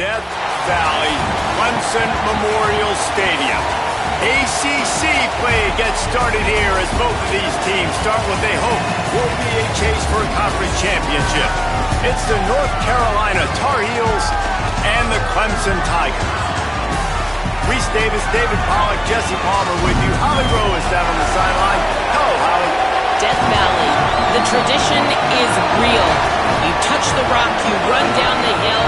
Death Valley Clemson Memorial Stadium. ACC play gets started here as both of these teams start what they hope will be a chase for a conference championship. It's the North Carolina Tar Heels and the Clemson Tigers. Reese Davis, David Pollack, Jesse Palmer with you. Holly Rowe is down on the sideline. Hello, Holly. Death Valley, the tradition is real. You touch the rock, you run down the hill,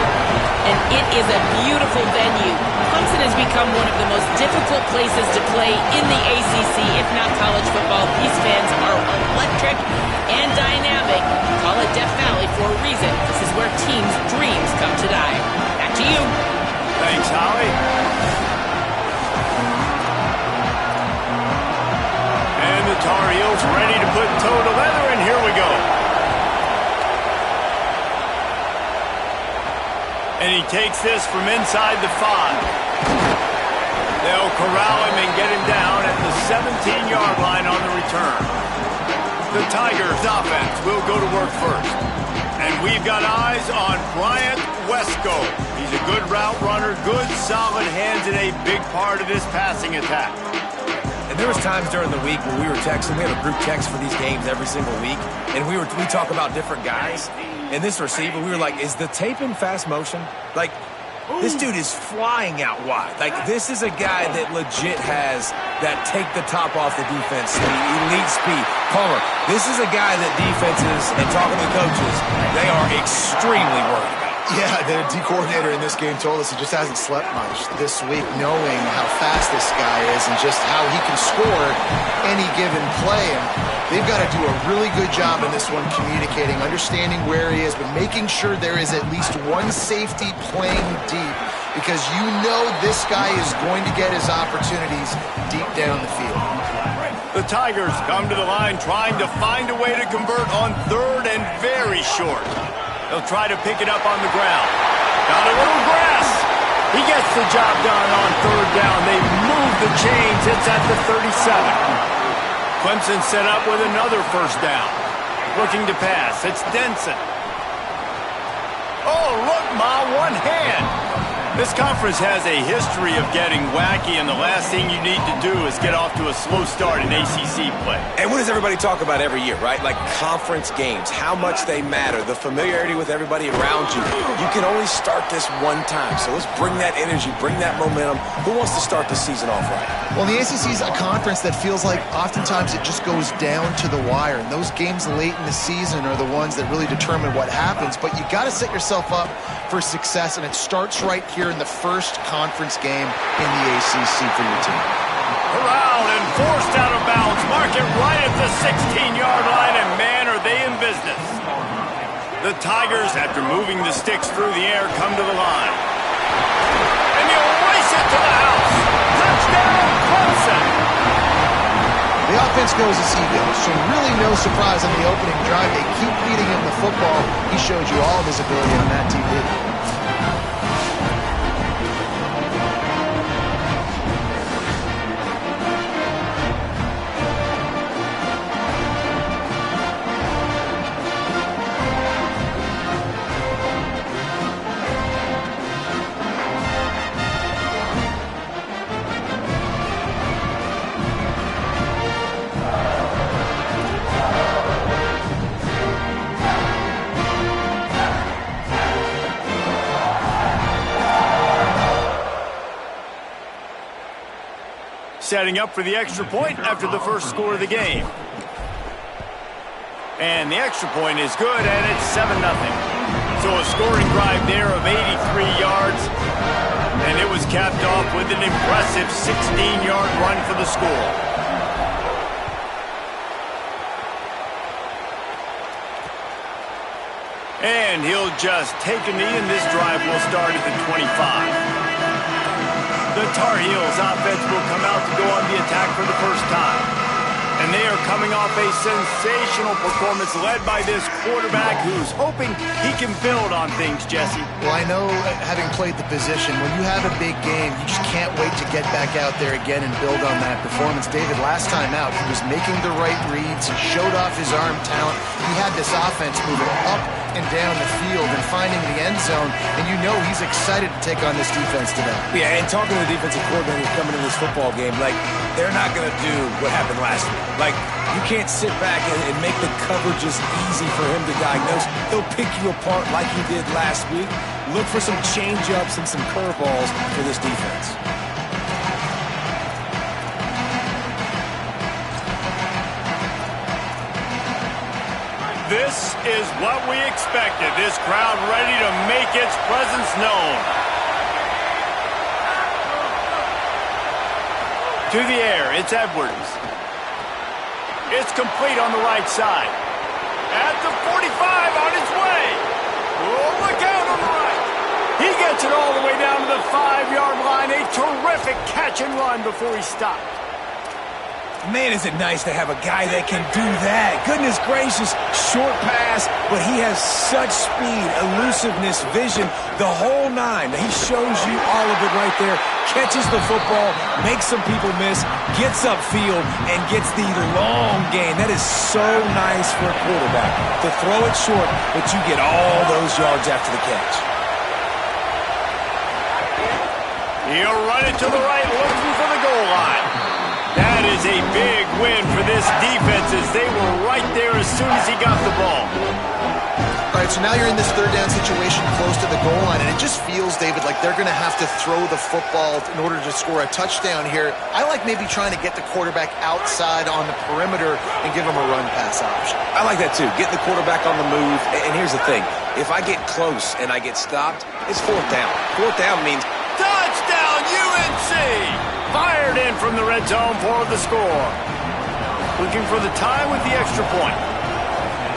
and it is a beautiful venue. Clemson has become one of the most difficult places to play in the ACC, if not college football. These fans are electric and dynamic. Call it Death Valley for a reason. This is where teams' dreams come to die. Back to you. Thanks, Holly. And the Tar Heels ready to put toe to leather, and here we go. And he takes this from inside the 5. They'll corral him and get him down at the 17-yard line on the return. The Tigers offense will go to work first. And we've got eyes on Bryant Wesco. He's a good route runner, good solid hands, and a big part of this passing attack. And there was times during the week when we were texting. We have a group text for these games every single week, and we talk about different guys. And this receiver, we were like, is the tape in fast motion? Like, this dude is flying out wide. Like, this is a guy that legit has that take the top off the defense speed, elite speed. Palmer, this is a guy that defenses, and talking to the coaches, they are extremely worried about. Yeah, the D coordinator in this game told us he just hasn't slept much this week, knowing how fast this guy is and just how he can score any given play. And they've got to do a really good job in this one, communicating, understanding where he is, but making sure there is at least one safety playing deep, because you know this guy is going to get his opportunities deep down the field. The Tigers come to the line trying to find a way to convert on third and very short. They'll try to pick it up on the ground. Got a little grass. He gets the job done on third down. They move the chains. It's at the 37. Clemson set up with another first down. Looking to pass. It's Denson. Oh, look, Ma, one hand. This conference has a history of getting wacky, and the last thing you need to do is get off to a slow start in ACC play. And what does everybody talk about every year, right? Like conference games, how much they matter, the familiarity with everybody around you. You can only start this one time, so let's bring that energy, bring that momentum. Who wants to start the season off right? Well, the ACC is a conference that feels like oftentimes it just goes down to the wire. And those games late in the season are the ones that really determine what happens. But you got to set yourself up for success, and it starts right here in the first conference game in the ACC for your team. Corralled and forced out of bounds. Mark it right at the 16-yard line, and man, are they in business. The Tigers, after moving the sticks through the air, come to the line. And you'll race it to the house. Touchdown, Clemson. The offense goes as he goes, so really no surprise on the opening drive. They keep feeding him the football. He showed you all of his ability on that TV. Setting up for the extra point after the first score of the game. And the extra point is good, and it's 7-0. So a scoring drive there of 83 yards, and it was capped off with an impressive 16-yard run for the score. And he'll just take a knee, and this drive will start at the 25. The Tar Heels offense will come out to go on the attack for the first time. And they are coming off a sensational performance led by this quarterback who's hoping he can build on things, Jesse. Well, I know, having played the position, when you have a big game, you just can't wait to get back out there again and build on that performance. David, last time out, he was making the right reads. He showed off his arm talent. He had this offense moving up and down the field and finding the end zone, and you know he's excited to take on this defense today. Yeah, and talking to the defensive coordinator coming into this football game, like, they're not going to do what happened last week. Like, you can't sit back and make the coverages easy for him to diagnose. He'll pick you apart like he did last week. Look for some change-ups and some curveballs for this defense. This is what we expected. This crowd ready to make its presence known. To the air, it's Edwards. It's complete on the right side. At the 45, on its way. Oh, look out on the right. He gets it all the way down to the 5-yard line. A terrific catch and run before he stopped. Man, is it nice to have a guy that can do that. Goodness gracious, short pass, but he has such speed, elusiveness, vision, the whole nine. He shows you all of it right there. Catches the football, makes some people miss, gets upfield, and gets the long gain. That is so nice for a quarterback to throw it short, but you get all those yards after the catch. He'll run it to the right, looking for the goal line. That is a big win for this defense as they were right there as soon as he got the ball. All right, so now you're in this third down situation close to the goal line, and it just feels, David, like they're going to have to throw the football in order to score a touchdown here. I like maybe trying to get the quarterback outside on the perimeter and give him a run-pass option. I like that too, getting the quarterback on the move. And here's the thing, if I get close and I get stopped, it's fourth down. Fourth down means Touchdown, UNC! Fired in from the red zone for the score. Looking for the tie with the extra point.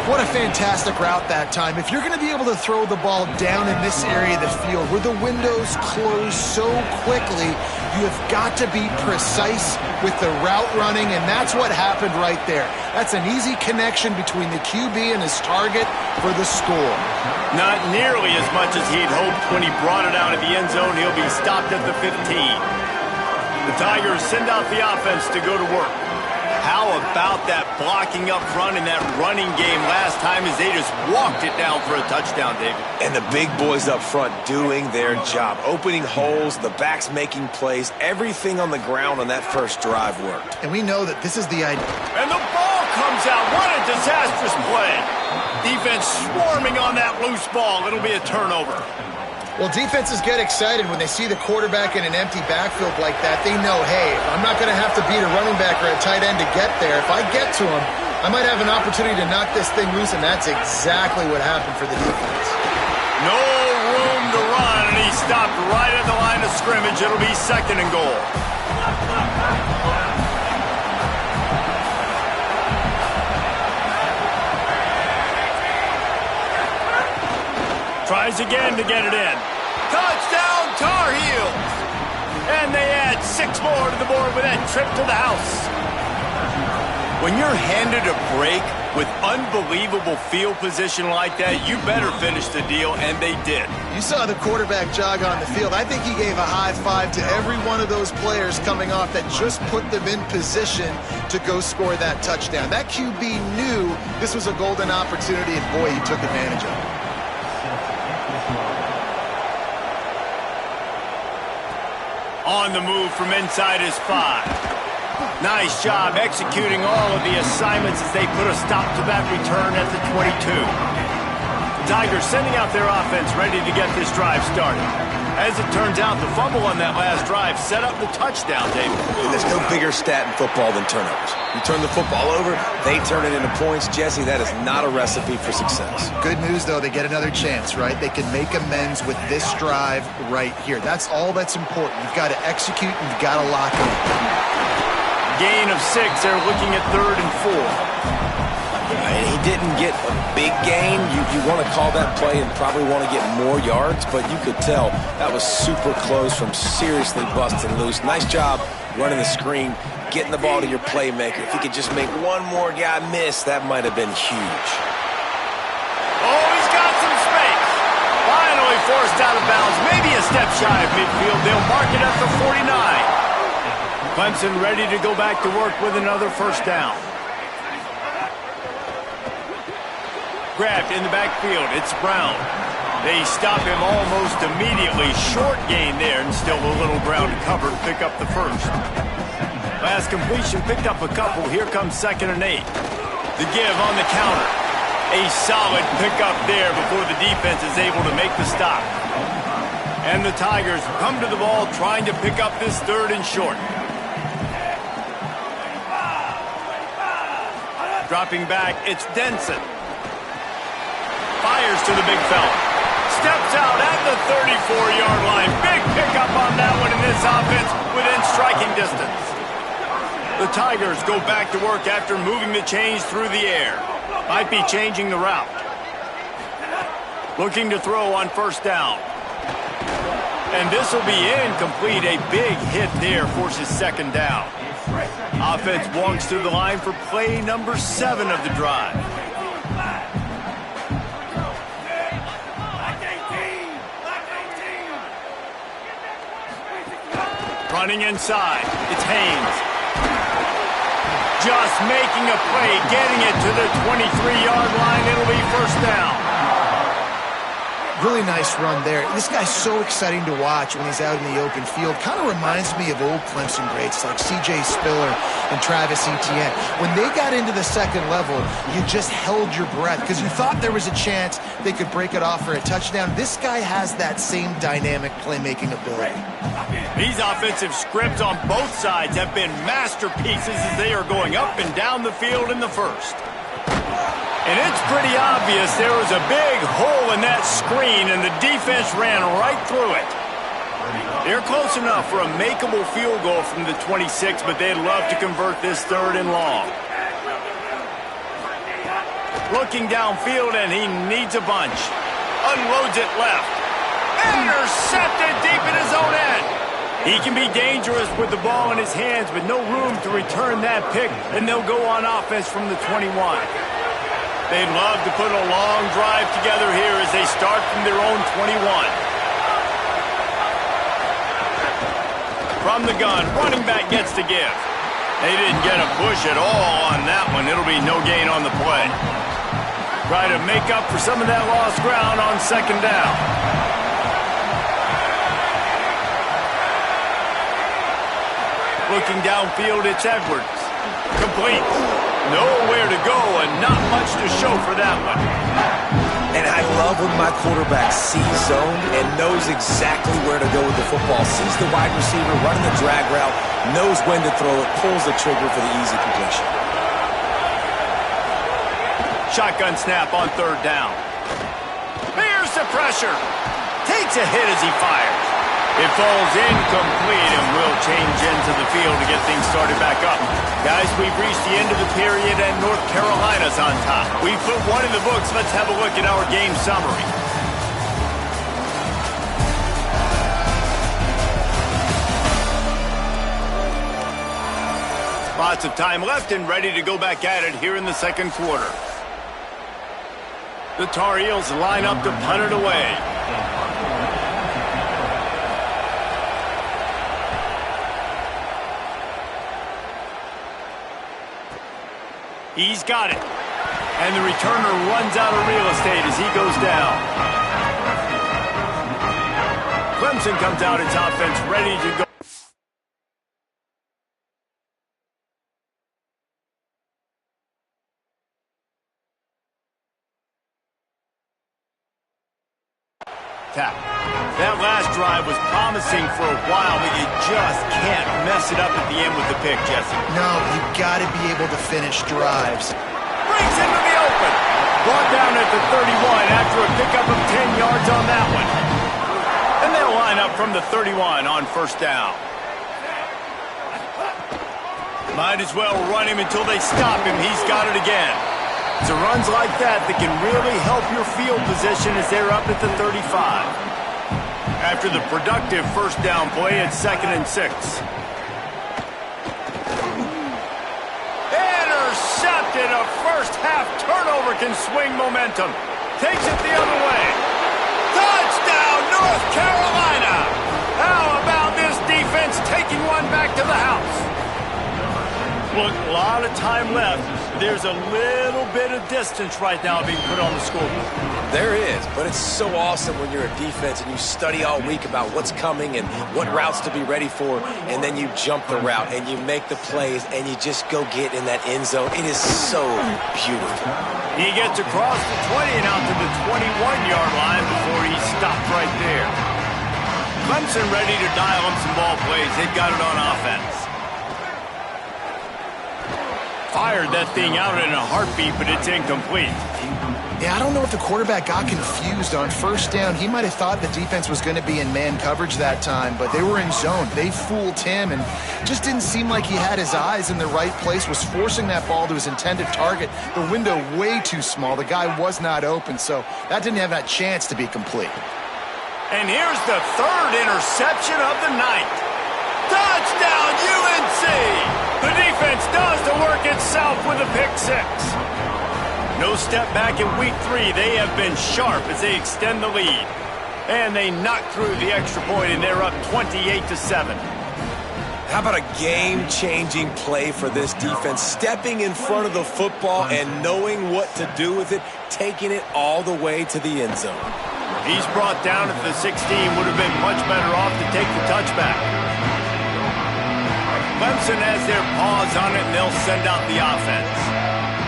What a fantastic route that time. If you're going to be able to throw the ball down in this area of the field where the windows close so quickly, you have got to be precise with the route running, and that's what happened right there. That's an easy connection between the QB and his target for the score. Not nearly as much as he'd hoped when he brought it out of the end zone. He'll be stopped at the 15. The Tigers send out the offense to go to work. How about that blocking up front and that running game last time as they just walked it down for a touchdown, David? And the big boys up front doing their job. Opening holes, the backs making plays. Everything on the ground on that first drive worked. And we know that this is the idea. And the ball comes out. What a disastrous play. Defense swarming on that loose ball. It'll be a turnover. Well, defenses get excited when they see the quarterback in an empty backfield like that. They know, hey, I'm not going to have to beat a running back or a tight end to get there. If I get to him, I might have an opportunity to knock this thing loose, and that's exactly what happened for the defense. No room to run, and he stopped right at the line of scrimmage. It'll be second and goal. Tries again to get it in. Touchdown, Tar Heels! And they add 6 more to the board with that trip to the house. When you're handed a break with unbelievable field position like that, you better finish the deal, and they did. You saw the quarterback jog on the field. I think he gave a high five to every one of those players coming off that just put them in position to go score that touchdown. That QB knew this was a golden opportunity, and boy, he took advantage of it. On the move from inside his 5. Nice job executing all of the assignments as they put a stop to that return at the 22. The Tigers sending out their offense ready to get this drive started. As it turns out, the fumble on that last drive set up the touchdown, David. There's no bigger stat in football than turnovers. You turn the football over, they turn it into points. Jesse, that is not a recipe for success. Good news, though, they get another chance, right? They can make amends with this drive right here. That's all that's important. You've got to execute, and you've got to lock in. Gain of 6. They're looking at 3rd and 4. And he didn't get a big gain. You want to call that play and probably want to get more yards, but you could tell that was super close from seriously busting loose. Nice job running the screen, getting the ball to your playmaker. If he could just make one more guy miss, that might have been huge. Oh, he's got some space. Finally forced out of bounds. Maybe a step shy of midfield. They'll mark it at the 49. Clemson ready to go back to work with another first down. grabbed in the backfield. It's Brown. They stop him almost immediately. Short gain there, and still a little ground to cover to pick up the first. Last completion picked up a couple. Here comes 2nd and 8. The give on the counter. A solid pickup there before the defense is able to make the stop. And the Tigers come to the ball trying to pick up this 3rd and short. Dropping back, it's Denson. Fires to the big fella. Steps out at the 34-yard line. Big pickup on that one in this offense within striking distance. The Tigers go back to work after moving the chains through the air. Might be changing the route. Looking to throw on 1st down. And this will be incomplete. A big hit there forces 2nd down. Offense walks to the line for play number 7 of the drive. Running inside, it's Haynes. Just making a play, getting it to the 23-yard line. It'll be 1st down. Really nice run there. This guy's so exciting to watch when he's out in the open field. Kind of reminds me of old Clemson greats like C.J. Spiller and Travis Etienne. When they got into the 2nd level, you just held your breath because you thought there was a chance they could break it off for a touchdown. This guy has that same dynamic playmaking ability. These offensive scripts on both sides have been masterpieces as they are going up and down the field in the 1st. And it's pretty obvious there was a big hole in that screen, and the defense ran right through it. They're close enough for a makeable field goal from the 26, but they'd love to convert this 3rd and long. Looking downfield, and he needs a bunch. Unloads it left. Intercepted deep in his own end. He can be dangerous with the ball in his hands, but no room to return that pick, and they'll go on offense from the 21. They'd love to put a long drive together here as they start from their own 21. From the gun, running back gets to give. They didn't get a push at all on that one. It'll be no gain on the play. Try to make up for some of that lost ground on 2nd down. Looking downfield, it's Edwards. Complete. Nowhere to go and not much to show for that one. And I love when my quarterback sees zone and knows exactly where to go with the football. Sees the wide receiver running the drag route, knows when to throw it, pulls the trigger for the easy completion. Shotgun snap on 3rd down. Here's the pressure. Takes a hit as he fires. It falls incomplete and will change into the field to get things started back up. Guys, we've reached the end of the period and North Carolina's on top. We've put one in the books. Let's have a look at our game summary. Lots of time left and ready to go back at it here in the 2nd quarter. The Tar Heels line up to punt it away. He's got it. And the returner runs out of real estate as he goes down. Clemson comes out its offense ready to go. That last drive was promising for a while, but you just can't mess it up at the end with the pick, Jesse. No, you've got to be able to finish drives. Brings into the open. Brought down at the 31 after a pickup of 10 yards on that one. And they'll line up from the 31 on 1st down. Might as well run him until they stop him. He's got it again. It's runs like that can really help your field position as they're up at the 35. After the productive 1st down play, it's 2nd and 6. Intercepted. A 1st half turnover can swing momentum. Takes it the other way. Touchdown, North Carolina. How about this defense taking one back to the house? Look, a lot of time left. There's a little bit of distance right now being put on the scoreboard. There is, but it's so awesome when you're a defense and you study all week about what's coming and what routes to be ready for, and then you jump the route and you make the plays and you just go get in that end zone. It is so beautiful. He gets across the 20 and out to the 21-yard line before he stopped right there. Clemson ready to dial up some ball plays. They've got it on offense. Fired that thing out in a heartbeat, but it's incomplete. Yeah, I don't know if the quarterback got confused on first down. He might have thought the defense was going to be in man coverage that time, but they were in zone. They fooled him and just didn't seem like he had his eyes in the right place, was forcing that ball to his intended target. The window way too small. The guy was not open, so that didn't have that chance to be complete. And here's the third interception of the night. Touchdown, UNC! The defense does the work itself with a pick six. No step back in week 3. They have been sharp as they extend the lead. And they knock through the extra point, and they're up 28-7. How about a game-changing play for this defense? Stepping in front of the football and knowing what to do with it, taking it all the way to the end zone. He's brought down at the 16. Would have been much better off to take the touchback. Clemson has their paws on it, and they'll send out the offense.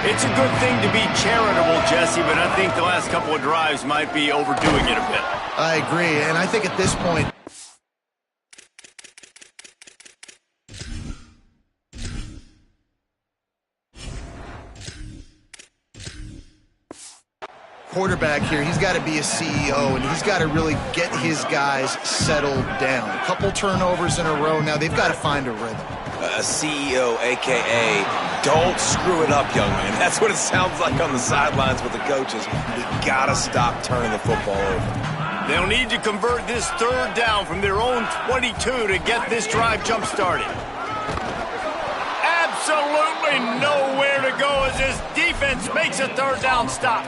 It's a good thing to be charitable, Jesse, but I think the last couple of drives might be overdoing it a bit. I agree, and I think at this point, quarterback here, he's got to be a CEO, and he's got to really get his guys settled down. A couple turnovers in a row. Now they've got to find a rhythm. A CEO, a.k.a. don't screw it up, young man. That's what it sounds like on the sidelines with the coaches. We got to stop turning the football over. They'll need to convert this third down from their own 22 to get this drive jump-started. Absolutely nowhere to go as this defense makes a third down stop.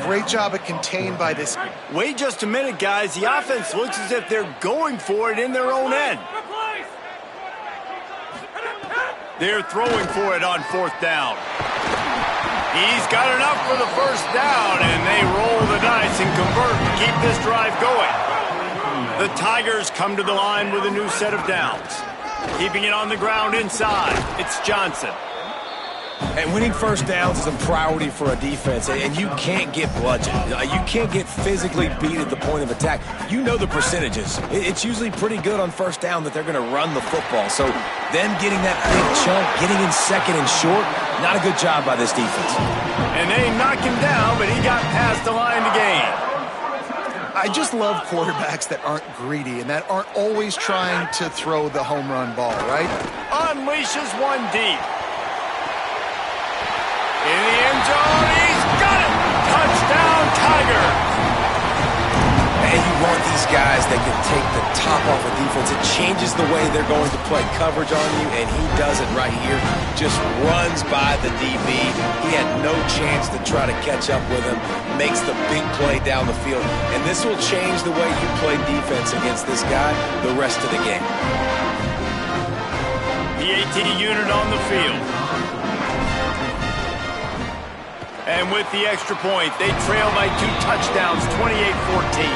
Great job at contained by this. Wait just a minute, guys. The offense looks as if they're going for it in their own end. They're throwing for it on fourth down. He's got enough for the first down, and they roll the dice and convert to keep this drive going. The Tigers come to the line with a new set of downs. Keeping it on the ground inside, it's Johnson. And winning first downs is a priority for a defense, and you can't get bludgeoned. You can't get physically beat at the point of attack. You know the percentages. It's usually pretty good on first down that they're going to run the football. So them getting that big chunk, getting in second and short, not a good job by this defense. And they knock him down, but he got past the line to gain. I just love quarterbacks that aren't greedy and that aren't always trying to throw the home run ball, right? Unleashes one deep. In the end zone, he's got it! Touchdown, Tiger! And you want these guys that can take the top off of defense. It changes the way they're going to play coverage on you, and he does it right here. Just runs by the DB. He had no chance to try to catch up with him. Makes the big play down the field. And this will change the way you play defense against this guy the rest of the game. The AT unit on the field. And with the extra point, they trail by 2 touchdowns, 28-14.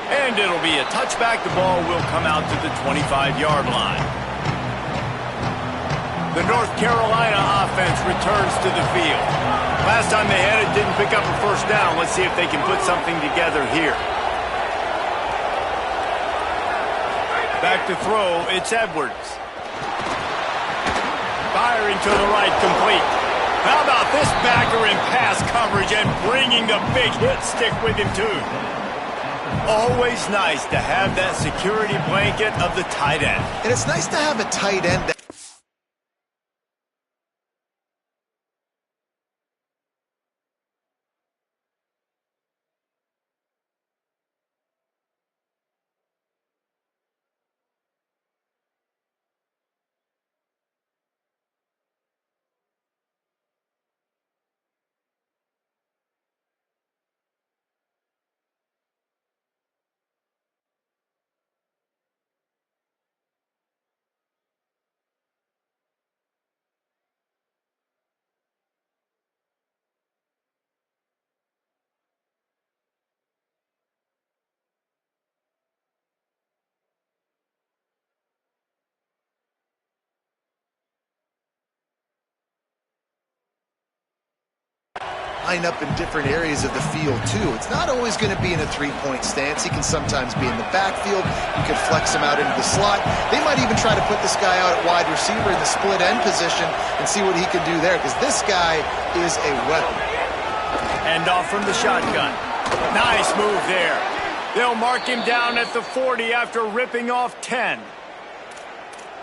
And it'll be a touchback. The ball will come out to the 25-yard line. The North Carolina offense returns to the field. Last time they had it, didn't pick up a first down. Let's see if they can put something together here. Back to throw, it's Edwards. Firing to the right, complete. How about this backer in pass coverage and bringing the big hit stick with him too? Always nice to have that security blanket of the tight end. And it's nice to have a tight end that line up in different areas of the field, too. It's not always going to be in a three-point stance. He can sometimes be in the backfield. You could flex him out into the slot. They might even try to put this guy out at wide receiver in the split end position and see what he can do there, because this guy is a weapon. End off from the shotgun. Nice move there. They'll mark him down at the 40 after ripping off 10.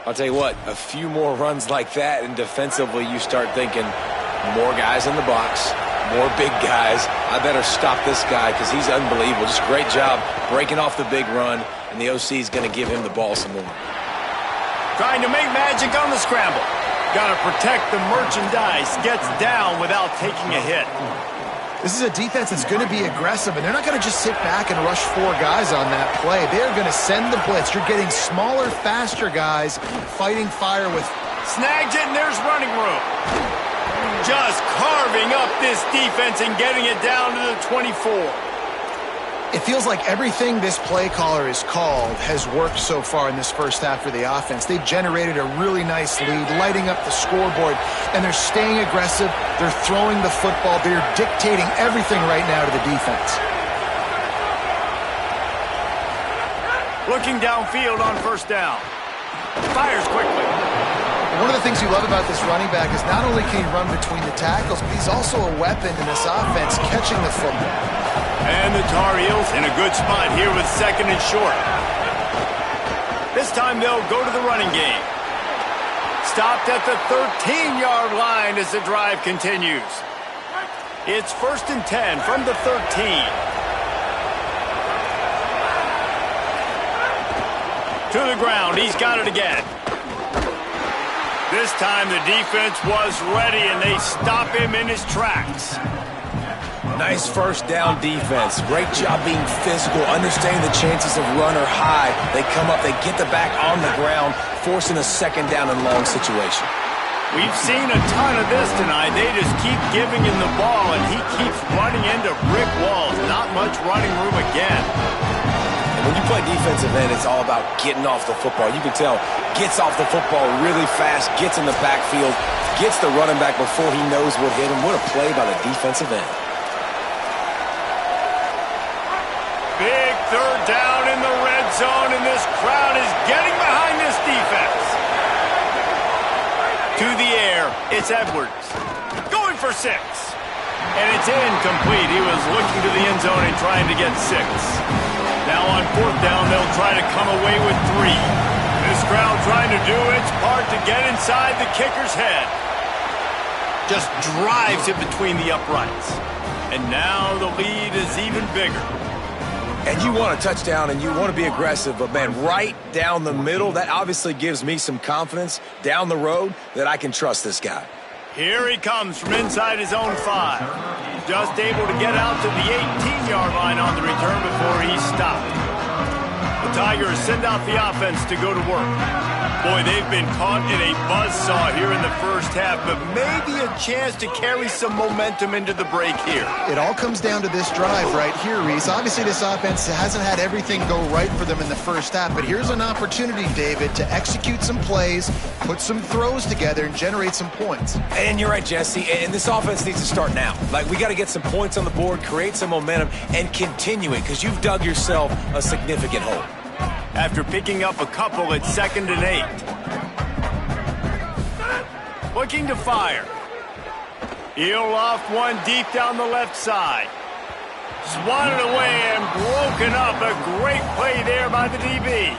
I'll tell you what, a few more runs like that, and defensively you start thinking, more guys in the box, more big guys. I better stop this guy because he's unbelievable. Just great job breaking off the big run, and the OC is going to give him the ball some more. Trying to make magic on the scramble. Got to protect the merchandise. Gets down without taking a hit. This is a defense that's going to be aggressive, and they're not going to just sit back and rush four guys on that play. They're going to send the blitz. You're getting smaller, faster guys fighting fire with... Snags it, and there's running room. Just carving up this defense and getting it down to the 24. It feels like everything this play caller has called has worked so far in this first half for the offense. They've generated a really nice lead, lighting up the scoreboard, and they're staying aggressive. They're throwing the football. They're dictating everything right now to the defense. Looking downfield on first down. Fires quickly. One of the things you love about this running back is not only can he run between the tackles, but he's also a weapon in this offense, catching the football. And the Tar Heels in a good spot here with second and short. This time they'll go to the running game. Stopped at the 13-yard line as the drive continues. It's 1st and 10 from the 13. To the ground, he's got it again. This time the defense was ready and they stop him in his tracks. Nice first down defense. Great job being physical, understanding the chances of run are high. They come up, they get the back on the ground, forcing a second down and long situation. We've seen a ton of this tonight. They just keep giving him the ball, and he keeps running into brick walls. Not much running room again. And when you play defensive end, it's all about getting off the football. You can tell, gets off the football really fast, gets in the backfield, gets the running back before he knows what hit him. What a play by the defensive end. Big third down in the red zone, and this crowd is getting behind this defense. To the air, it's Edwards. Going for 6. And it's incomplete. He was looking to the end zone and trying to get 6. Now on 4th down, they'll try to come away with 3. This crowd trying to do its part to get inside the kicker's head. Just drives it between the uprights. And now the lead is even bigger. And you want a touchdown and you want to be aggressive, but man, right down the middle, that obviously gives me some confidence down the road that I can trust this guy. Here he comes from inside his own 5. Just able to get out to the 18-yard line on the return before he stopped. The Tigers send out the offense to go to work. Boy, they've been caught in a buzzsaw here in the first half, but maybe a chance to carry some momentum into the break here. It all comes down to this drive right here, Reese. Obviously, this offense hasn't had everything go right for them in the first half, but here's an opportunity, David, to execute some plays, put some throws together, and generate some points. And you're right, Jesse, and this offense needs to start now. Like, we got to get some points on the board, create some momentum, and continue it, because you've dug yourself a significant hole. After picking up a couple at 2nd and 8. Looking to fire. He'll loft one deep down the left side. Swatted away and broken up. A great play there by the DB.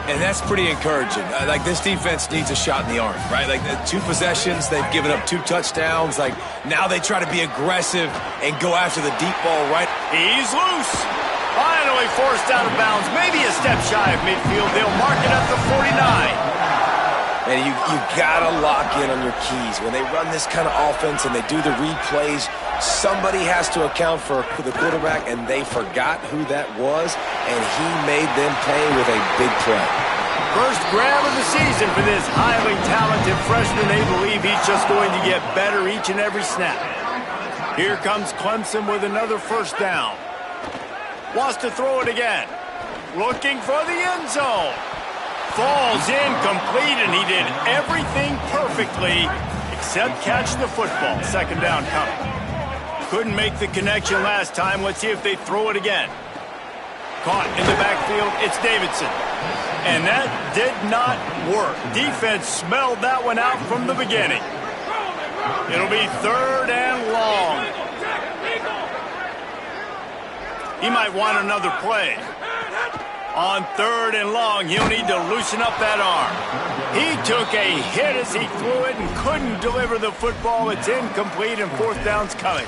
And that's pretty encouraging. Like, this defense needs a shot in the arm, right? Like, 2 possessions, they've given up 2 touchdowns. Like, now they try to be aggressive and go after the deep ball, right? He's loose. Finally forced out of bounds. Maybe a step shy of midfield. They'll mark it at the 49. And you gotta lock in on your keys. When they run this kind of offense and they do the read plays, somebody has to account for the quarterback, and they forgot who that was, and he made them pay with a big play. First grab of the season for this highly talented freshman. They believe he's just going to get better each and every snap. Here comes Clemson with another first down. Wants to throw it again. Looking for the end zone. Falls incomplete, and he did everything perfectly except catch the football. Second down coming. Couldn't make the connection last time. Let's see if they throw it again. Caught in the backfield. It's Davidson. And that did not work. Defense smelled that one out from the beginning. It'll be 3rd and long. He might want another play. On 3rd and long, he'll need to loosen up that arm. He took a hit as he threw it and couldn't deliver the football. It's incomplete and 4th down's coming.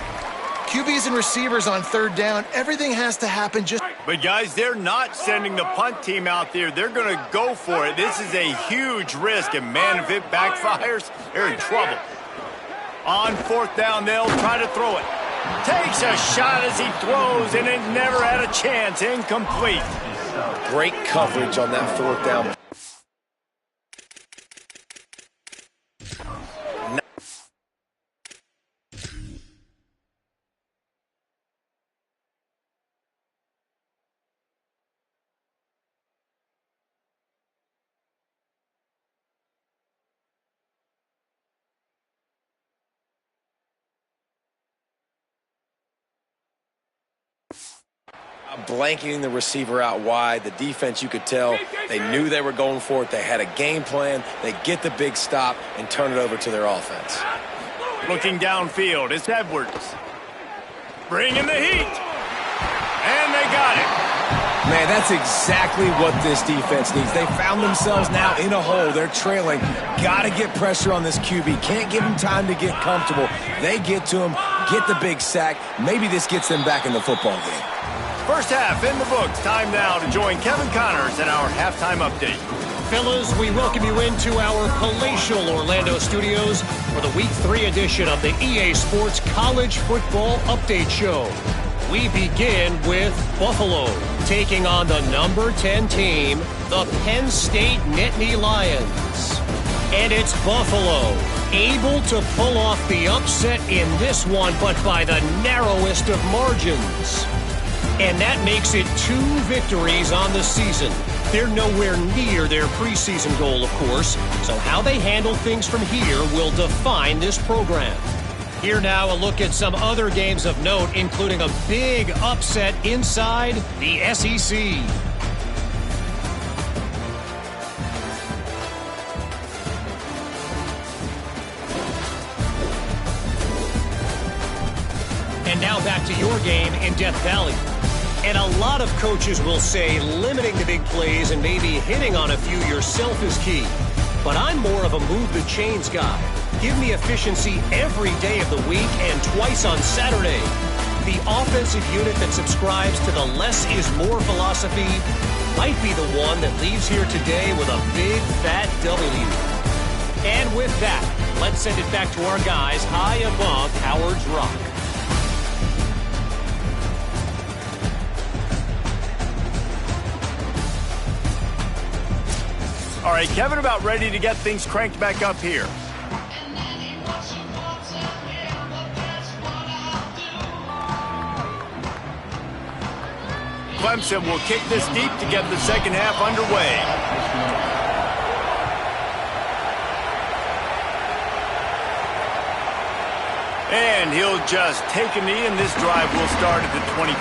QBs and receivers on 3rd down, everything has to happen just... But, guys, they're not sending the punt team out there. They're going to go for it. This is a huge risk, and, man, if it backfires, they're in trouble. On 4th down, they'll try to throw it. Takes a shot as he throws, and it never had a chance. Incomplete. Great coverage on that 4th down. Blanketing the receiver out wide. The defense, you could tell, they knew they were going for it. They had a game plan. They get the big stop and turn it over to their offense. Looking downfield, it's Edwards. Bringing the heat. And they got it. Man, that's exactly what this defense needs. They found themselves now in a hole. They're trailing. Got to get pressure on this QB. Can't give him time to get comfortable. They get to him, get the big sack. Maybe this gets them back in the football game. First half in the books. Time now to join Kevin Connors in our halftime update. Fellas, we welcome you into our palatial Orlando studios for the Week 3 edition of the EA Sports College Football Update Show. We begin with Buffalo, taking on the number 10 team, the Penn State Nittany Lions. And it's Buffalo, able to pull off the upset in this one, but by the narrowest of margins. And that makes it 2 victories on the season. They're nowhere near their preseason goal, of course, so how they handle things from here will define this program. Here now, a look at some other games of note, including a big upset inside the SEC. And now back to your game in Death Valley. And a lot of coaches will say limiting the big plays and maybe hitting on a few yourself is key. But I'm more of a move the chains guy. Give me efficiency every day of the week and twice on Saturday. The offensive unit that subscribes to the less is more philosophy might be the one that leaves here today with a big fat W. And with that, let's send it back to our guys high above Howard's Rock. All right, Kevin, about ready to get things cranked back up here. Clemson will kick this deep to get the second half underway. And he'll just take a knee, and this drive will start at the 25.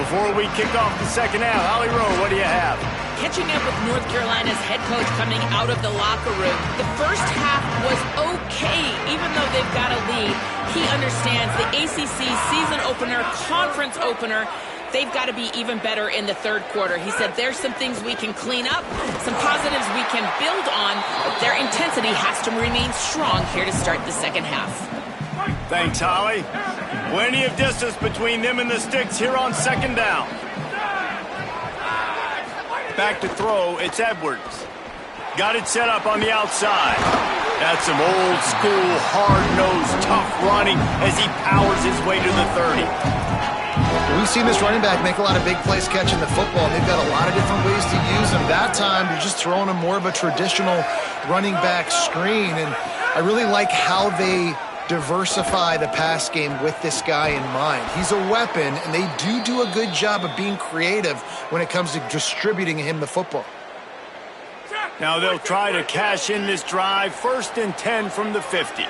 Before we kick off the second half, Holly Rowe, what do you have? Catching up with North Carolina's head coach coming out of the locker room. The first half was okay, even though they've got a lead. He understands the ACC season opener, conference opener, they've got to be even better in the third quarter. He said there's some things we can clean up, some positives we can build on. Their intensity has to remain strong here to start the second half. Thanks, Holly. Plenty of distance between them and the sticks here on second down. Back to throw, it's Edwards. Got it set up on the outside. That's some old school, hard-nosed, tough running as he powers his way to the 30. We've seen this running back make a lot of big plays catching the football. They've got a lot of different ways to use him. That time, they're just throwing him more of a traditional running back screen. And I really like how they diversify the pass game with this guy in mind. He's a weapon, and they do a good job of being creative when it comes to distributing him the football. Now they'll try to cash in this drive. 1st and 10 from the 50.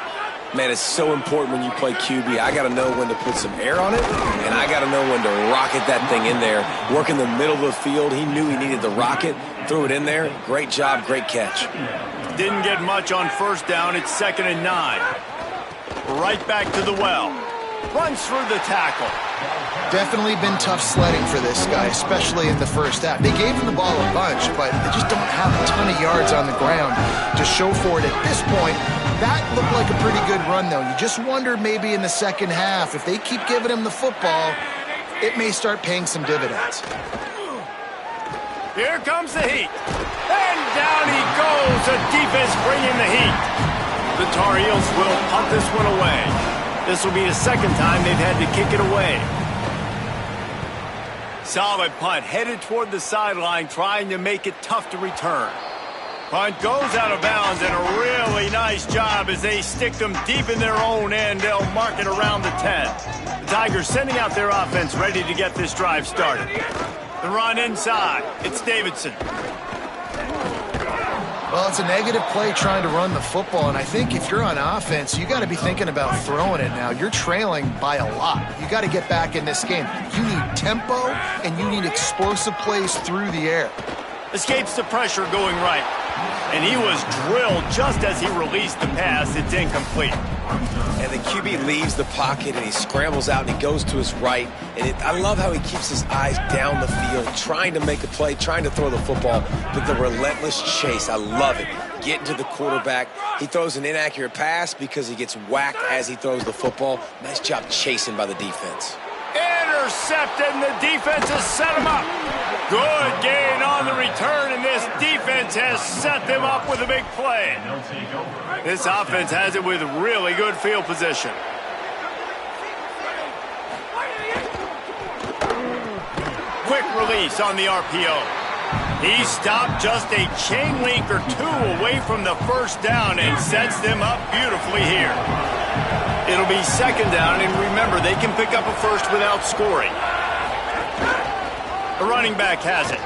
Man, it's so important when you play QB. I got to know when to put some air on it, and I got to know when to rocket that thing in there. Work in the middle of the field. He knew he needed the rocket, threw it in there. Great job, great catch. Didn't get much on first down. It's 2nd and 9. Right back to the well. Runs through the tackle. Definitely been tough sledding for this guy, especially in the first half. They gave him the ball a bunch, but they just don't have a ton of yards on the ground to show for it at this point. That looked like a pretty good run, though. You just wonder maybe in the second half, if they keep giving him the football, it may start paying some dividends. Here comes the heat. And down he goes. The defense bringing the heat. The Tar Heels will punt this one away. This will be the second time they've had to kick it away. Solid punt, headed toward the sideline, trying to make it tough to return. Punt goes out of bounds, and a really nice job as they stick them deep in their own end. They'll mark it around the 10. The Tigers sending out their offense, ready to get this drive started. The run inside. It's Davidson. Well, it's a negative play trying to run the football, and I think if you're on offense, you got to be thinking about throwing it now. You're trailing by a lot. You got to get back in this game. You need tempo, and you need explosive plays through the air. Escapes the pressure going right. And he was drilled just as he released the pass. It's incomplete. And the QB leaves the pocket, and he scrambles out, and he goes to his right. And I love how he keeps his eyes down the field, trying to make a play, trying to throw the football, but the relentless chase, I love it. Getting to the quarterback. He throws an inaccurate pass because he gets whacked as he throws the football. Nice job chasing by the defense. Intercepted, and the defense has set him up. Good gain on the return, and this defense has set them up with a big play. This offense has it with really good field position. Quick release on the RPO. He stopped just a chain link or two away from the first down and sets them up beautifully here. It'll be 2nd down, and remember, they can pick up a first without scoring. The running back has it.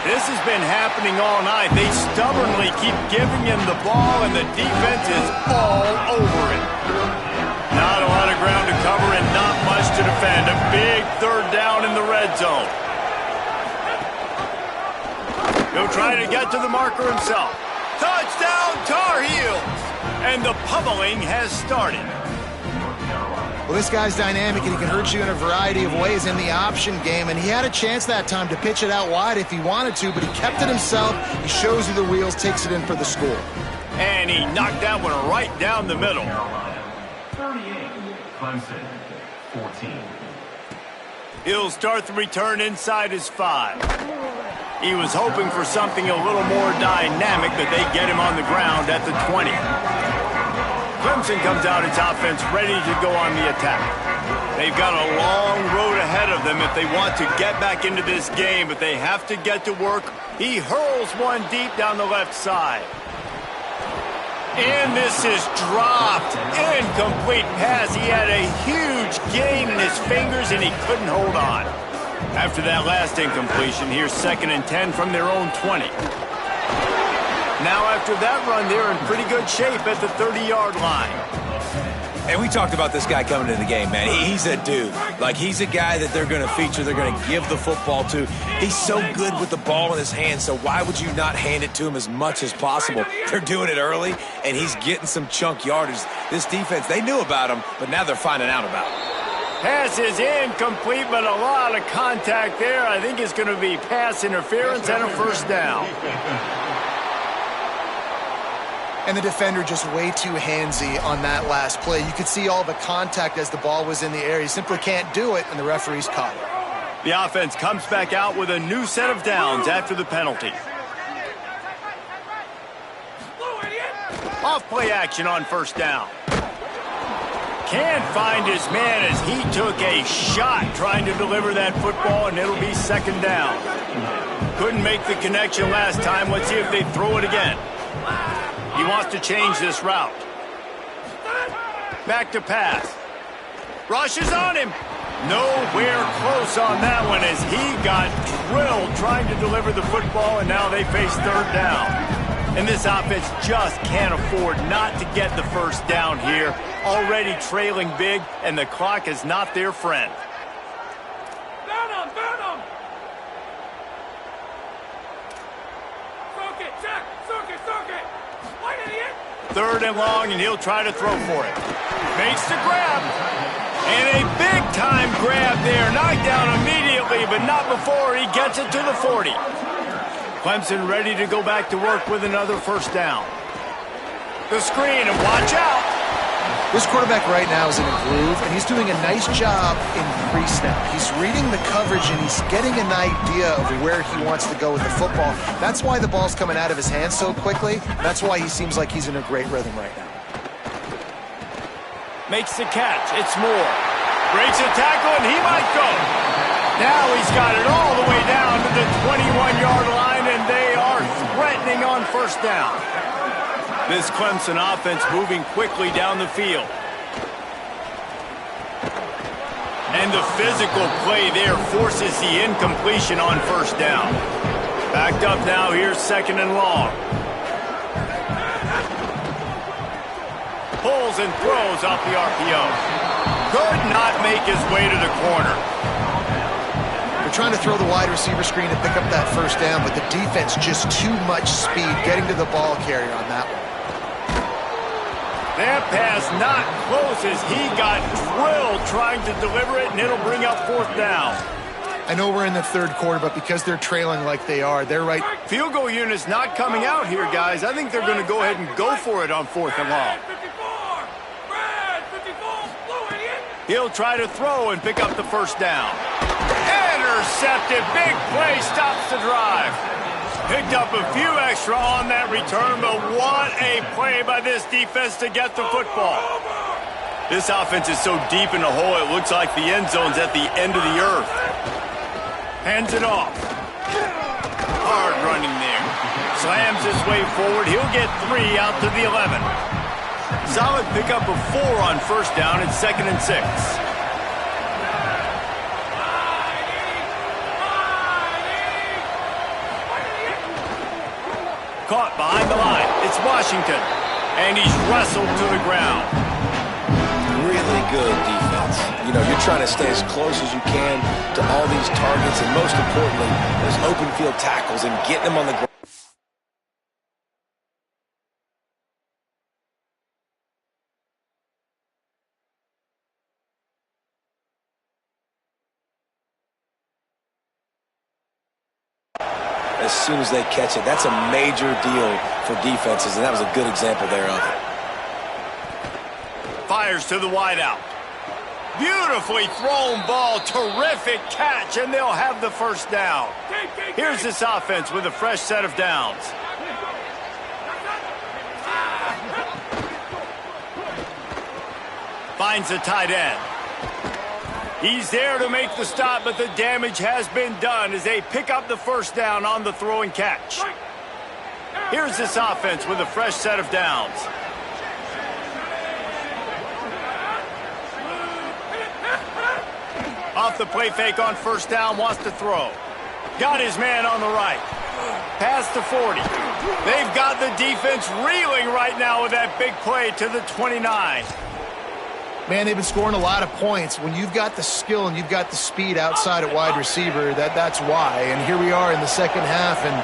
This has been happening all night. They stubbornly keep giving him the ball, and the defense is all over it. Not a lot of ground to cover and not much to defend. A big 3rd down in the red zone. He'll try to get to the marker himself. Touchdown, Tar Heels! And the pummeling has started. Well, this guy's dynamic, and he can hurt you in a variety of ways in the option game, and he had a chance that time to pitch it out wide if he wanted to, but he kept it himself. He shows you the wheels, takes it in for the score. And he knocked that one right down the middle. 38, Clemson, 14. He'll start the return inside his 5. He was hoping for something a little more dynamic, but they get him on the ground at the 20. Clemson comes out its offense ready to go on the attack. They've got a long road ahead of them if they want to get back into this game, but they have to get to work. He hurls one deep down the left side. And this is dropped. Incomplete pass. He had a huge gain in his fingers, and he couldn't hold on. After that last incompletion, here's 2nd and 10 from their own 20. Now after that run, they're in pretty good shape at the 30-yard line. And we talked about this guy coming into the game, man. He's a dude. Like, he's a guy that they're going to feature, they're going to give the football to. He's so good with the ball in his hand, so why would you not hand it to him as much as possible? They're doing it early, and he's getting some chunk yardage. This defense, they knew about him, but now they're finding out about him. Pass is incomplete, but a lot of contact there. I think it's going to be pass interference and a 1st down. And the defender just way too handsy on that last play. You could see all the contact as the ball was in the air. He simply can't do it, and the referee's caught it. The offense comes back out with a new set of downs after the penalty. Off play action on 1st down. Can't find his man as he took a shot trying to deliver that football, and it'll be 2nd down. Couldn't make the connection last time. Let's see if they throw it again. He wants to change this route. Back to pass. Rushes on him. Nowhere close on that one as he got drilled trying to deliver the football, and now they face 3rd down. And this offense just can't afford not to get the first down here. Already trailing big, and the clock is not their friend. Third and long, and he'll try to throw for it. Makes the grab. And a big-time grab there. Knocked down immediately, but not before he gets it to the 40. Clemson ready to go back to work with another first down. The screen, and watch out. This quarterback right now is in a groove, and he's doing a nice job in pre-snap. He's reading the coverage, and he's getting an idea of where he wants to go with the football. That's why the ball's coming out of his hands so quickly. That's why he seems like he's in a great rhythm right now. Makes the catch. It's Moore. Breaks a tackle, and he might go. Now he's got it all the way down to the 21-yard line, and they are threatening on first down. This Clemson offense moving quickly down the field. And the physical play there forces the incompletion on first down. Backed up now, here's second and long. Pulls and throws off the RPO. Could not make his way to the corner. They're trying to throw the wide receiver screen to pick up that first down, but the defense just too much speed getting to the ball carrier on that one. That pass not close as he got drilled trying to deliver it, and it'll bring up fourth down. I know we're in the third quarter, but because they're trailing like they are, they're right. Field goal unit's not coming out here, guys. I think they're going to go ahead and go for it on fourth and long. He'll try to throw and pick up the first down. Intercepted. Big play stops the drive. Picked up a few extra on that return, but what a play by this defense to get the football. This offense is so deep in the hole, it looks like the end zone's at the end of the earth. Hands it off. Hard running there. Slams his way forward. He'll get 3 out to the 11. Solid pickup of 4 on first down. It's 2nd and 6. Caught behind the line. It's Washington. And he's wrestled to the ground. Really good defense. You know, you're trying to stay as close as you can to all these targets, and most importantly, those open field tackles and getting them on the ground. As soon as they catch it, that's a major deal for defenses, and that was a good example thereof. Fires to the wideout. Beautifully thrown ball. Terrific catch, and they'll have the first down. Here's this offense with a fresh set of downs. Finds the tight end. He's there to make the stop, but the damage has been done as they pick up the first down on the throw and catch. Here's this offense with a fresh set of downs. Off the play fake on first down, wants to throw. Got his man on the right. Past the 40. They've got the defense reeling right now with that big play to the 29. Man, they've been scoring a lot of points. When you've got the skill and you've got the speed outside at wide receiver, that's why. And here we are in the second half, and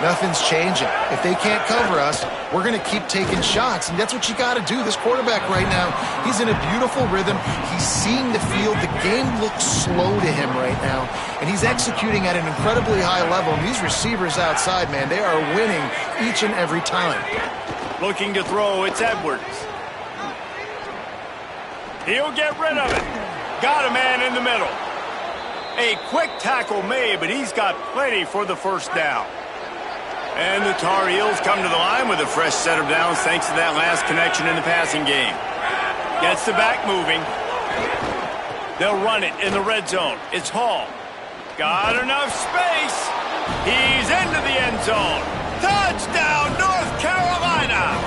nothing's changing. If they can't cover us, we're going to keep taking shots, and that's what you got to do. This quarterback right now, he's in a beautiful rhythm. He's seeing the field. The game looks slow to him right now, and he's executing at an incredibly high level. And these receivers outside, man, they are winning each and every time. Looking to throw, it's Edwards. He'll get rid of it. Got a man in the middle. A quick tackle made, but he's got plenty for the first down. And the Tar Heels come to the line with a fresh set of downs thanks to that last connection in the passing game. Gets the back moving. They'll run it in the red zone. It's Hall. Got enough space. He's into the end zone. Touchdown, North Carolina.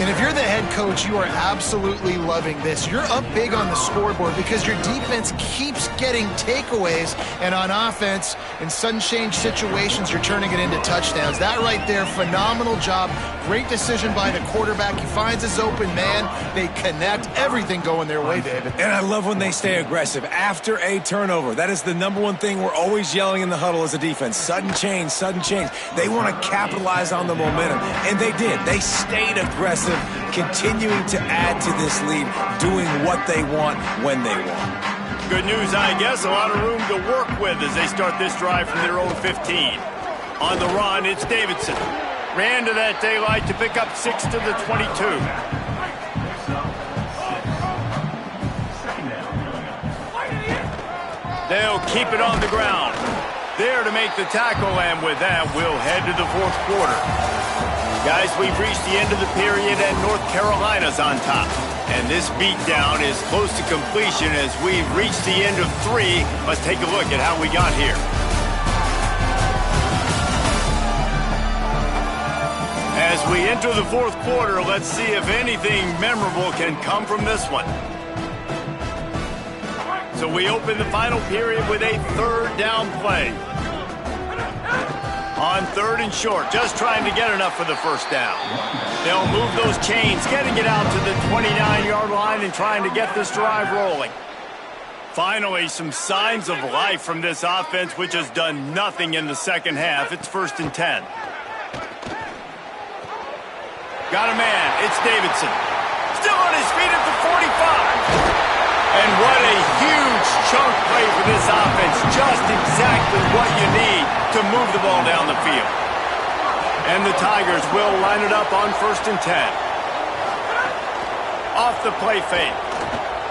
And if you're the head coach, you are absolutely loving this. You're up big on the scoreboard because your defense keeps getting takeaways, and on offense, in sudden change situations, you're turning it into touchdowns. That right there, phenomenal job. Great decision by the quarterback. He finds his open man. They connect. Everything going their way, David. And I love when they stay aggressive after a turnover. That is the number one thing we're always yelling in the huddle as a defense. Sudden change, sudden change. They want to capitalize on the momentum, and they did. They stayed aggressive, continuing to add to this lead, doing what they want when they want. Good news, I guess. A lot of room to work with as they start this drive from their own 15. On the run, it's Davidson. Ran to that daylight to pick up 6 to the 22. They'll keep it on the ground. There to make the tackle, and with that, we'll head to the fourth quarter. Guys, we've reached the end of the period, and North Carolina's on top. And this beatdown is close to completion as we've reached the end of 3. Let's take a look at how we got here. As we enter the fourth quarter, let's see if anything memorable can come from this one. So we open the final period with a third down play. On 3rd and short, just trying to get enough for the first down. They'll move those chains, getting it out to the 29-yard line and trying to get this drive rolling. Finally, some signs of life from this offense, which has done nothing in the second half. It's 1st and 10. Got a man. It's Davidson. Still on his feet at the 45. And what a huge chunk play for this offense. Just exactly what you need to move the ball down the field. And the Tigers will line it up on 1st and 10. Off the play fake.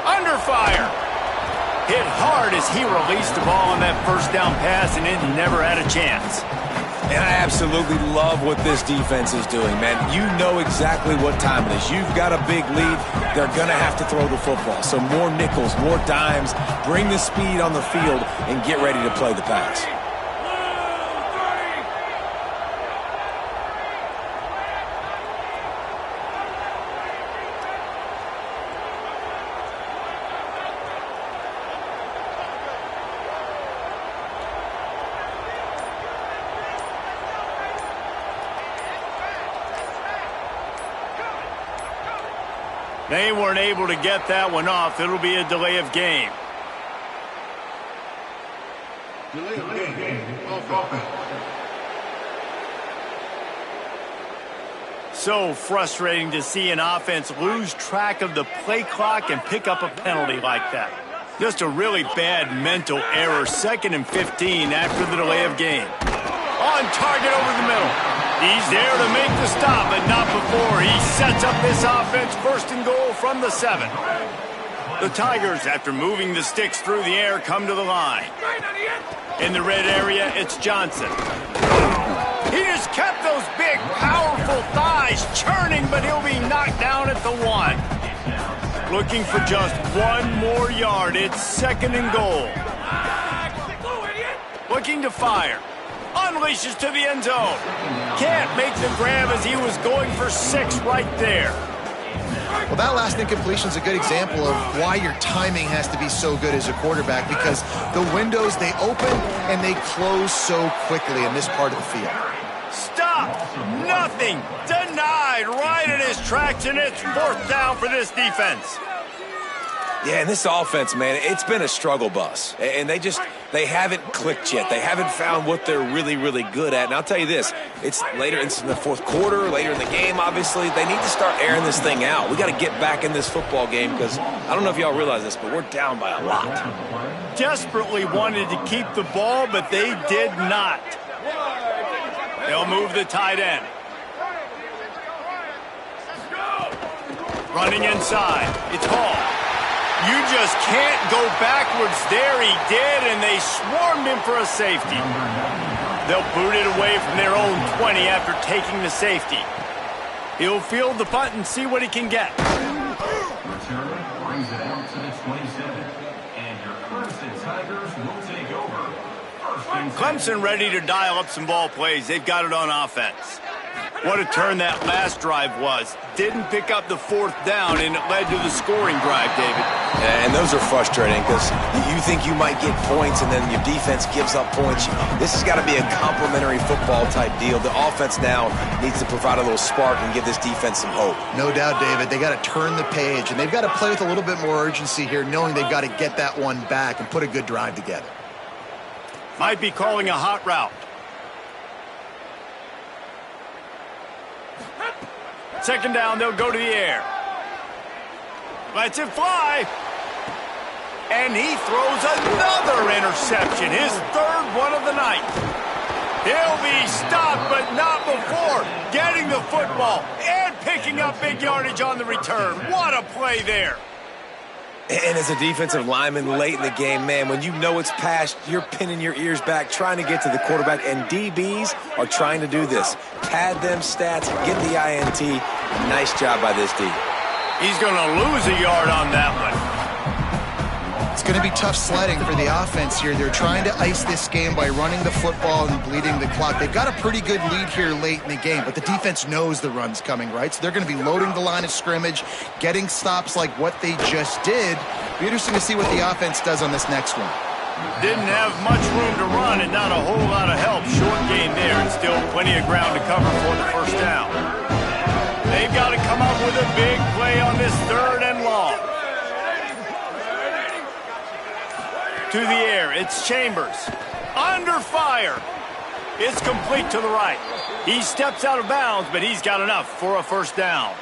Under fire. Hit hard as he released the ball on that first down pass, and it never had a chance. And I absolutely love what this defense is doing, man. You know exactly what time it is. You've got a big lead. They're going to have to throw the football. So more nickels, more dimes. Bring the speed on the field and get ready to play the pass. They weren't able to get that one off. It'll be a delay of game. So frustrating to see an offense lose track of the play clock and pick up a penalty like that. Just a really bad mental error. 2nd and 15 after the delay of game. On target over the middle. He's there to make the stop, but not before he sets up this offense. 1st and goal from the 7. The Tigers, after moving the sticks through the air, come to the line. In the red area, it's Johnson. He just kept those big, powerful thighs churning, but he'll be knocked down at the 1. Looking for just 1 more yard. It's 2nd and goal. Looking to fire. Unleashes to the end zone. Can't make the grab as he was going for 6 right there. Well, that last incompletion is a good example of why your timing has to be so good as a quarterback, because the windows, they open and they close so quickly in this part of the field. Stop! Nothing! Denied right in his tracks, and it's 4th down for this defense. Yeah, and this offense, man, it's been a struggle bus. And they haven't clicked yet. They haven't found what they're really, really good at. And I'll tell you this, it's later, it's in the fourth quarter, later in the game, obviously. They need to start airing this thing out. We got to get back in this football game because I don't know if y'all realize this, but we're down by a lot. Desperately wanted to keep the ball, but they did not. They'll move the tight end. Running inside. It's Hall. You just can't go backwards there. He did, and they swarmed him for a safety. They'll boot it away from their own 20 after taking the safety. He'll field the punt and see what he can get. Return brings it out to the 27. And your Clemson Tigers will take over. Clemson ready to dial up some ball plays. They've got it on offense. What a turn that last drive was. Didn't pick up the fourth down, and it led to the scoring drive, David. And those are frustrating because you think you might get points, and then your defense gives up points. This has got to be a complementary football-type deal. The offense now needs to provide a little spark and give this defense some hope. No doubt, David. They got to turn the page, and they've got to play with a little bit more urgency here, knowing they've got to get that one back and put a good drive together. Might be calling a hot route. Second down, they'll go to the air. Lets it fly. And he throws another interception, his third one of the night. He'll be stopped, but not before getting the football and picking up big yardage on the return. What a play there. And as a defensive lineman late in the game, man, when you know it's past, you're pinning your ears back, trying to get to the quarterback, and DBs are trying to do this. Pad them stats, get the INT. Nice job by this D. He's going to lose a yard on that one. It's going to be tough sledding for the offense here. They're trying to ice this game by running the football and bleeding the clock. They've got a pretty good lead here late in the game, but the defense knows the run's coming, right? So they're going to be loading the line of scrimmage, getting stops like what they just did. Be interesting to see what the offense does on this next one. Didn't have much room to run and not a whole lot of help. Short game there and still plenty of ground to cover for the first down. They've got to come up with a big play on this third and long. To the air, it's Chambers. Under fire. It's complete to the right. He steps out of bounds, but he's got enough for a first down.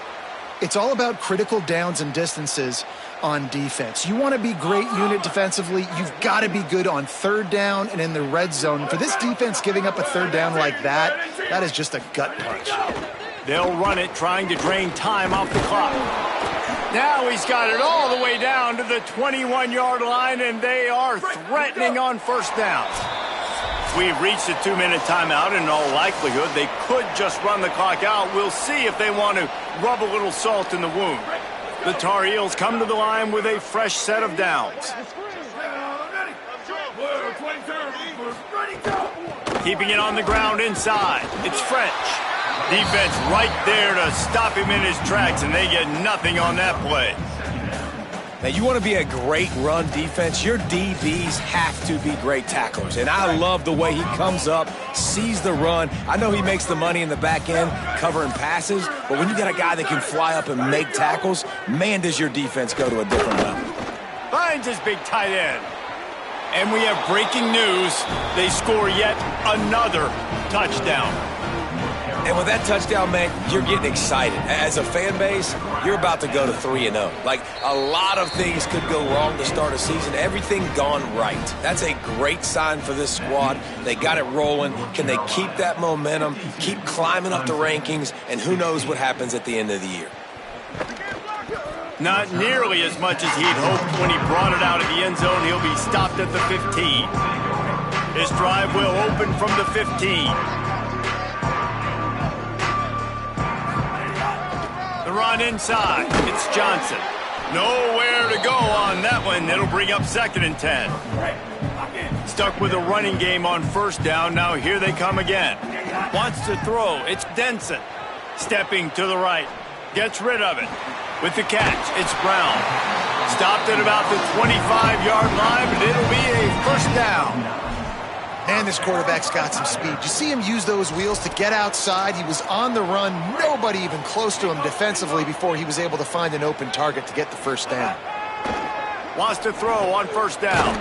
It's all about critical downs and distances on defense. You want to be great unit defensively. You've got to be good on third down and in the red zone. For this defense, giving up a third down like that, that is just a gut punch. They'll run it, trying to drain time off the clock. Now he's got it all the way down to the 21-yard line, and they are threatening on first down. We've reached a 2-minute timeout, and in all likelihood, they could just run the clock out. We'll see if they want to rub a little salt in the wound. The Tar Heels come to the line with a fresh set of downs. Keeping it on the ground inside. It's French. Defense right there to stop him in his tracks, and they get nothing on that play. Now, you want to be a great run defense, your DBs have to be great tacklers. And I love the way he comes up, sees the run. I know he makes the money in the back end covering passes, but when you got a guy that can fly up and make tackles, man, does your defense go to a different level. Finds his big tight end. And we have breaking news. They score yet another touchdown. And with that touchdown, man, you're getting excited. As a fan base, you're about to go to 3-0. Like, a lot of things could go wrong to start a season. Everything gone right. That's a great sign for this squad. They got it rolling. Can they keep that momentum, keep climbing up the rankings, and who knows what happens at the end of the year? Not nearly as much as he'd hoped when he brought it out of the end zone. He'll be stopped at the 15. This drive will open from the 15. Run inside. It's Johnson. Nowhere to go on that one. It'll bring up 2nd and 10. Stuck with a running game on first down. Now here they come again. Wants to throw. It's Denson. Stepping to the right. Gets rid of it. With the catch, it's Brown. Stopped at about the 25-yard line, but it'll be a first down. Man, this quarterback's got some speed. You see him use those wheels to get outside. He was on the run. Nobody even close to him defensively before he was able to find an open target to get the first down. Wants to throw on first down.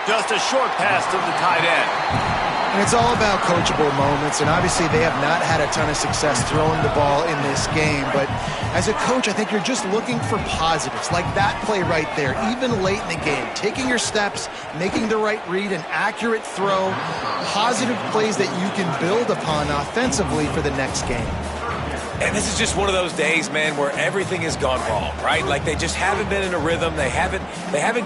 Just a short pass to the tight end. And it's all about coachable moments, and obviously they have not had a ton of success throwing the ball in this game. But as a coach, I think you're just looking for positives, like that play right there, even late in the game. Taking your steps, making the right read, an accurate throw, positive plays that you can build upon offensively for the next game. And this is just one of those days, man, where everything has gone wrong, right? Like they just haven't been in a rhythm. They haven't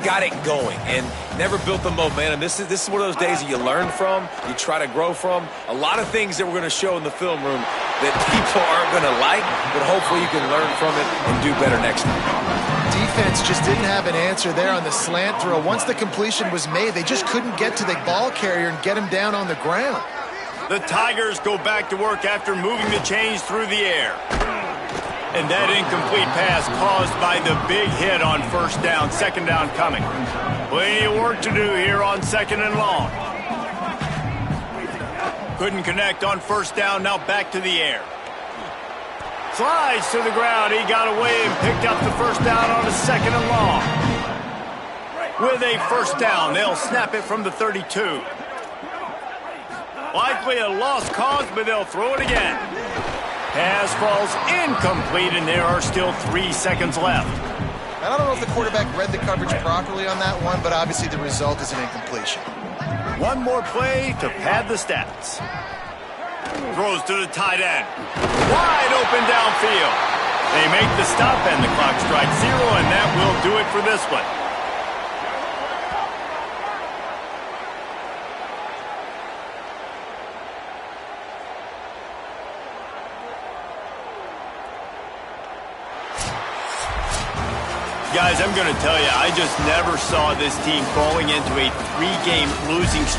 got it going and never built the momentum. This is one of those days that you learn from, you try to grow from. A lot of things that we're going to show in the film room that people aren't going to like, but hopefully you can learn from it and do better next time. Defense just didn't have an answer there on the slant throw. Once the completion was made, they just couldn't get to the ball carrier and get him down on the ground. The Tigers go back to work after moving the chains through the air. And that incomplete pass caused by the big hit on first down, second down coming. Plenty of work to do here on second and long. Couldn't connect on first down, now back to the air. Slides to the ground, he got away and picked up the first down on a second and long. With a first down, they'll snap it from the 32. Likely a lost cause, but they'll throw it again. Pass falls incomplete, and there are still 3 seconds left. I don't know if the quarterback read the coverage properly on that one, but obviously the result is an incompletion. One more play to pad the stats. Throws to the tight end. Wide open downfield. They make the stop, and the clock strikes 0, and that will do it for this one. Guys, I'm going to tell you, I just never saw this team falling into a 3-game losing streak.